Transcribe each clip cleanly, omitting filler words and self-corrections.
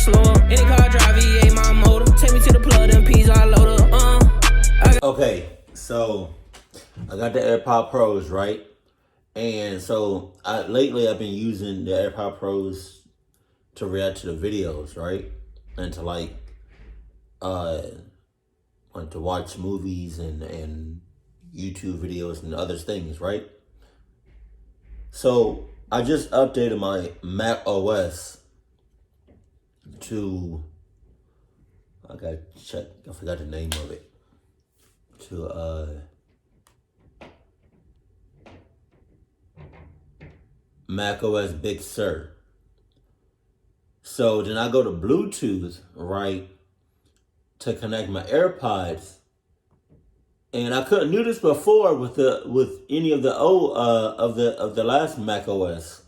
slower. Any car drive, V8 my motor. Take me to the plug, them P's I load up. Okay, so I got the AirPod Pros, right? And so lately I've been using the AirPod Pros to react to the videos, right? And to like to watch movies and YouTube videos and other things, right? So I just updated my Mac OS to, I gotta check, I forgot the name of it, to Mac OS Big Sur. So then I go to Bluetooth, right, to connect my AirPods. And I couldn't do this before with any of the old of the last Mac OS,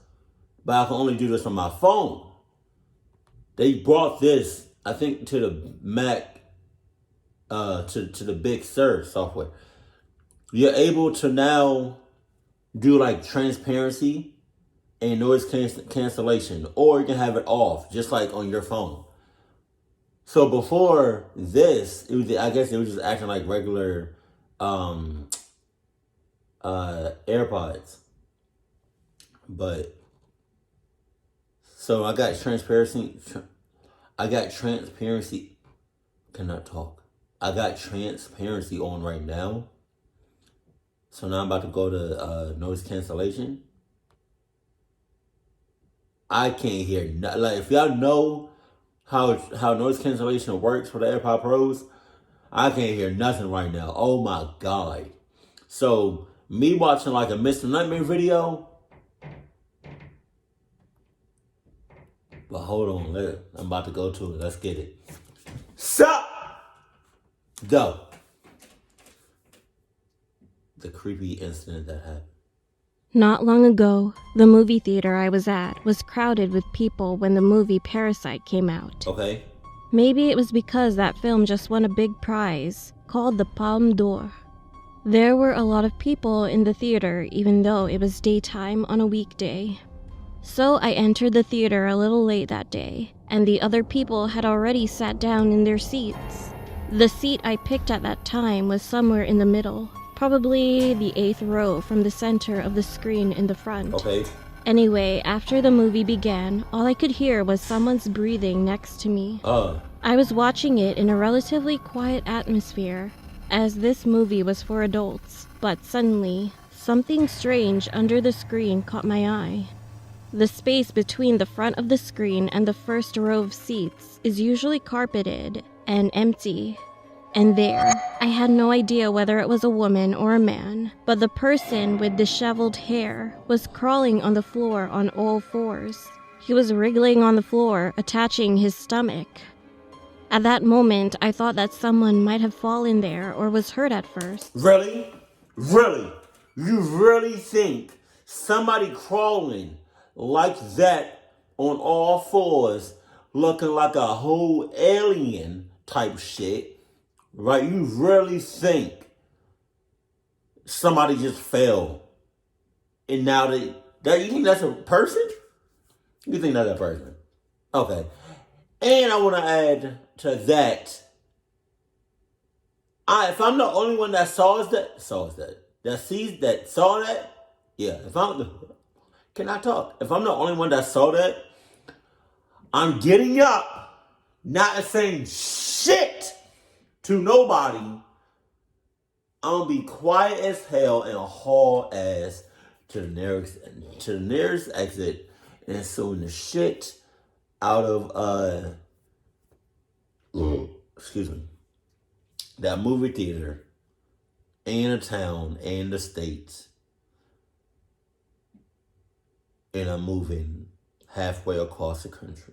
but I can only do this on my phone. They brought this, I think, to the Mac, to the Big Sur software. You're able to now do like transparency and noise cancellation, or you can have it off, just like on your phone. So before this, it was, I guess it was just acting like regular AirPods. But so I got transparency. Cannot talk. I got transparency on right now. So now I'm about to go to noise cancellation. I can't hear like, if y'all know how noise cancellation works for the AirPod Pros, I can't hear nothing right now. Oh my God. So me watching like a Mr. Nightmare video. But hold on, I'm about to go to it. Let's get it. Sup? Go. The creepy incident that happened. Not long ago, the movie theater I was at was crowded with people when the movie Parasite came out. Okay. Maybe it was because that film just won a big prize, called the Palme d'Or. There were a lot of people in the theater even though it was daytime on a weekday. So I entered the theater a little late that day, and the other people had already sat down in their seats. The seat I picked at that time was somewhere in the middle, probably the 8th row from the center of the screen in the front. Okay. Anyway, after the movie began, all I could hear was someone's breathing next to me. I was watching it in a relatively quiet atmosphere, as this movie was for adults, but suddenly, something strange under the screen caught my eye. The space between the front of the screen and the first row of seats is usually carpeted and empty. And there, I had no idea whether it was a woman or a man, but the person with disheveled hair was crawling on the floor on all fours. He was wriggling on the floor, attaching his stomach. At that moment, I thought that someone might have fallen there or was hurt at first. Really? Really? You really think somebody crawling like that on all fours, looking like a whole alien type shit, right? You really think somebody just fell and now that you think that's a person? You think that's a person? Okay. And I want to add to that, if I'm the only one that saw that, yeah, can I talk? If I'm the only one that saw that, I'm getting up, not saying shit to nobody. I'm gonna be quiet as hell and haul ass to the nearest exit and suing the shit out of excuse me, that movie theater and the town and the states. And I'm moving halfway across the country.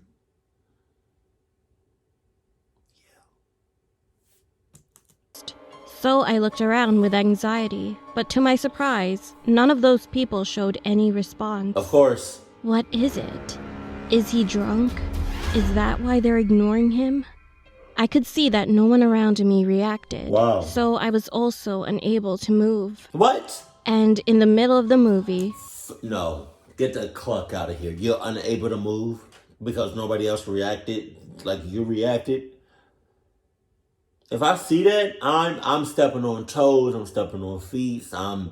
So I looked around with anxiety, but to my surprise, none of those people showed any response. Of course. What is it? Is he drunk? Is that why they're ignoring him? I could see that no one around me reacted. Wow. So I was also unable to move. What? And in the middle of the movie... No. Get the cluck out of here. You're unable to move because nobody else reacted like you reacted. If I see that, I'm stepping on toes. I'm stepping on feet. I'm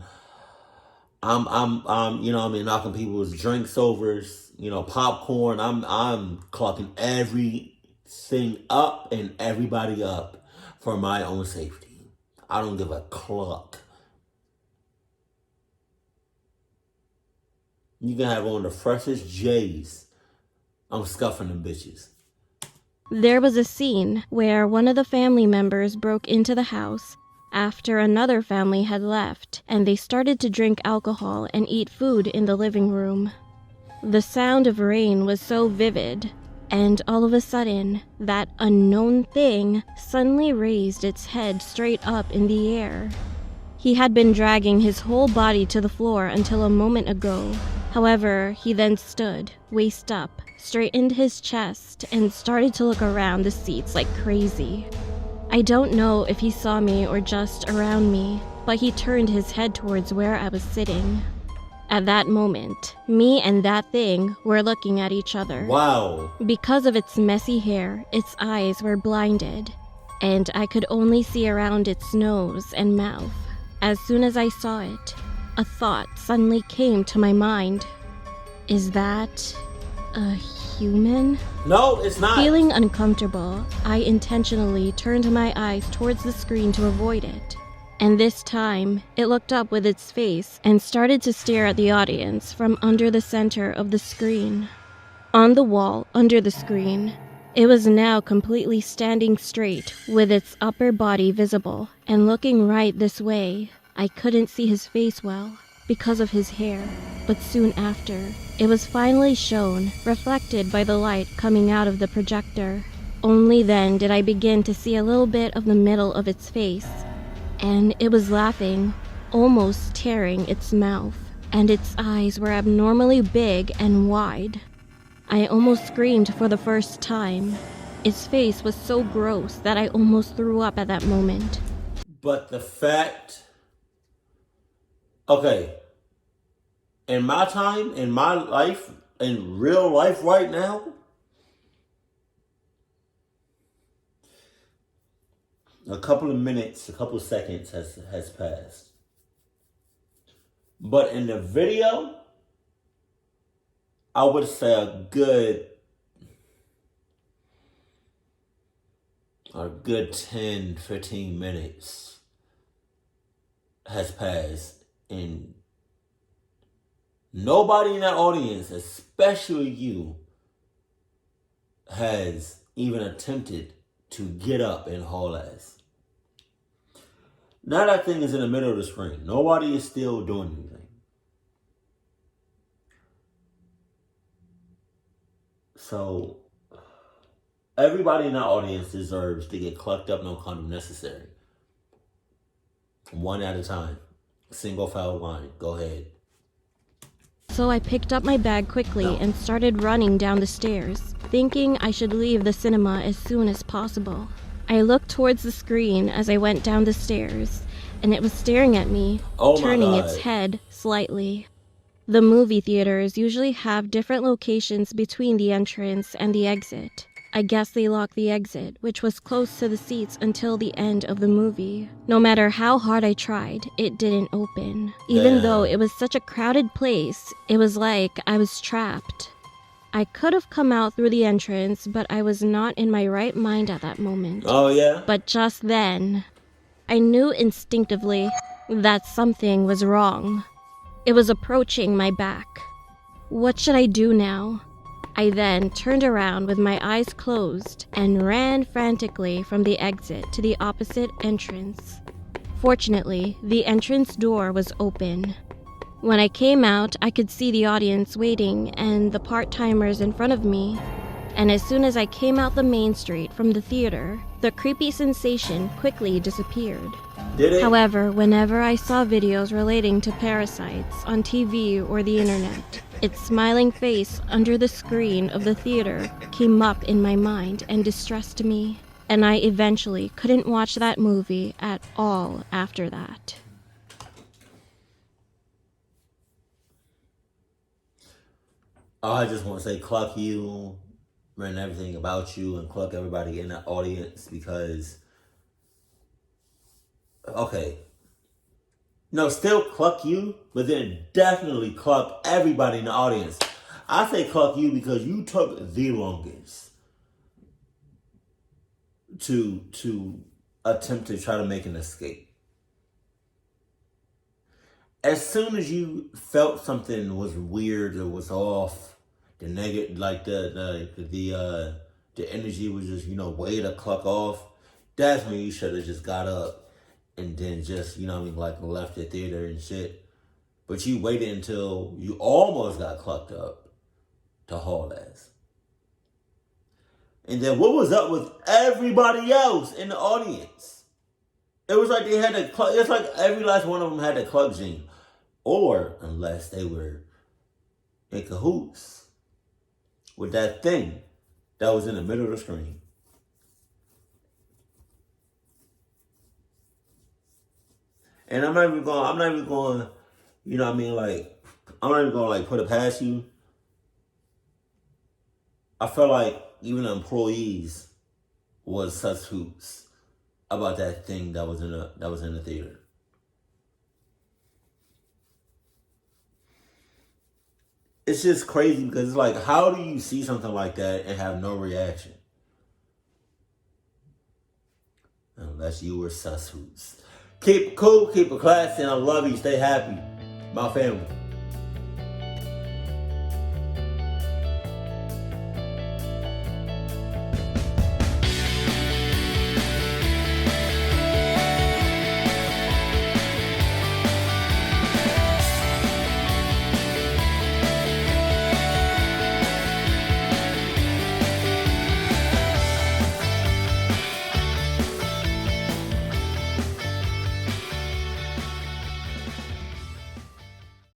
you know what I mean, knocking people's drinks over. You know, popcorn. I'm clocking everything up and everybody up for my own safety. I don't give a cluck. You can have on the freshest J's. I'm scuffing them bitches. There was a scene where one of the family members broke into the house after another family had left, and they started to drink alcohol and eat food in the living room. The sound of rain was so vivid, and all of a sudden, that unknown thing suddenly raised its head straight up in the air. He had been dragging his whole body to the floor until a moment ago. However, he then stood, waist up, straightened his chest, and started to look around the seats like crazy. I don't know if he saw me or just around me, but he turned his head towards where I was sitting. At that moment, me and that thing were looking at each other. Wow. Because of its messy hair, its eyes were blinded, and I could only see around its nose and mouth. As soon as I saw it, a thought suddenly came to my mind. Is that a human? No, it's not. Feeling uncomfortable, I intentionally turned my eyes towards the screen to avoid it. And this time, it looked up with its face and started to stare at the audience from under the center of the screen. On the wall under the screen, it was now completely standing straight with its upper body visible and looking right this way. I couldn't see his face well because of his hair, but soon after, it was finally shown, reflected by the light coming out of the projector. Only then did I begin to see a little bit of the middle of its face, and it was laughing, almost tearing its mouth, and its eyes were abnormally big and wide. I almost screamed for the first time. Its face was so gross that I almost threw up at that moment. But the fact... Okay. In my time, in my life, in real life right now, a couple of minutes, a couple of seconds has passed. But in the video, I would say a good 10, 15 minutes has passed. And nobody in that audience, especially you, has even attempted to get up and haul ass. Now that thing is in the middle of the screen. Nobody is still doing anything. So, everybody in that audience deserves to get clucked up, no condom necessary. One at a time. Single file line. Go ahead. So I picked up my bag quickly and started running down the stairs, thinking I should leave the cinema as soon as possible. I looked towards the screen as I went down the stairs, and it was staring at me, turning its head slightly. The movie theaters usually have different locations between the entrance and the exit. I guess they locked the exit, which was close to the seats until the end of the movie. No matter how hard I tried, it didn't open. Even though it was such a crowded place, it was like I was trapped. I could have come out through the entrance, but I was not in my right mind at that moment. Oh, yeah? But just then, I knew instinctively that something was wrong. It was approaching my back. What should I do now? I then turned around with my eyes closed and ran frantically from the exit to the opposite entrance. Fortunately, the entrance door was open. When I came out, I could see the audience waiting and the part-timers in front of me. And as soon as I came out the main street from the theater, the creepy sensation quickly disappeared. Did it? However, whenever I saw videos relating to parasites on TV or the internet, its smiling face under the screen of the theater came up in my mind and distressed me, and I eventually couldn't watch that movie at all after that. I just want to say, clock you. run everything about you and cluck everybody in the audience because, okay, no, still cluck you, but then definitely cluck everybody in the audience. I say cluck you because you took the longest to attempt to try to make an escape. As soon as you felt something was weird or was off, the negative, like the energy was just, way to cluck off, that's when you should have just got up and then just, like left the theater and shit. But you waited until you almost got clucked up to haul ass. And then what was up with everybody else in the audience? It was like they had a cluck. It's like every last one of them had a cluck gene. Or unless they were in cahoots with that thing that was in the middle of the screen. And I'm not even going, I'm not even going to put it past you. I felt like even the employees was such hoops about that thing that was in the theater. It's just crazy because it's like, how do you see something like that and have no reaction? Unless you were sus hoops. Keep it cool, keep it classy, and I love you. Stay happy. My family.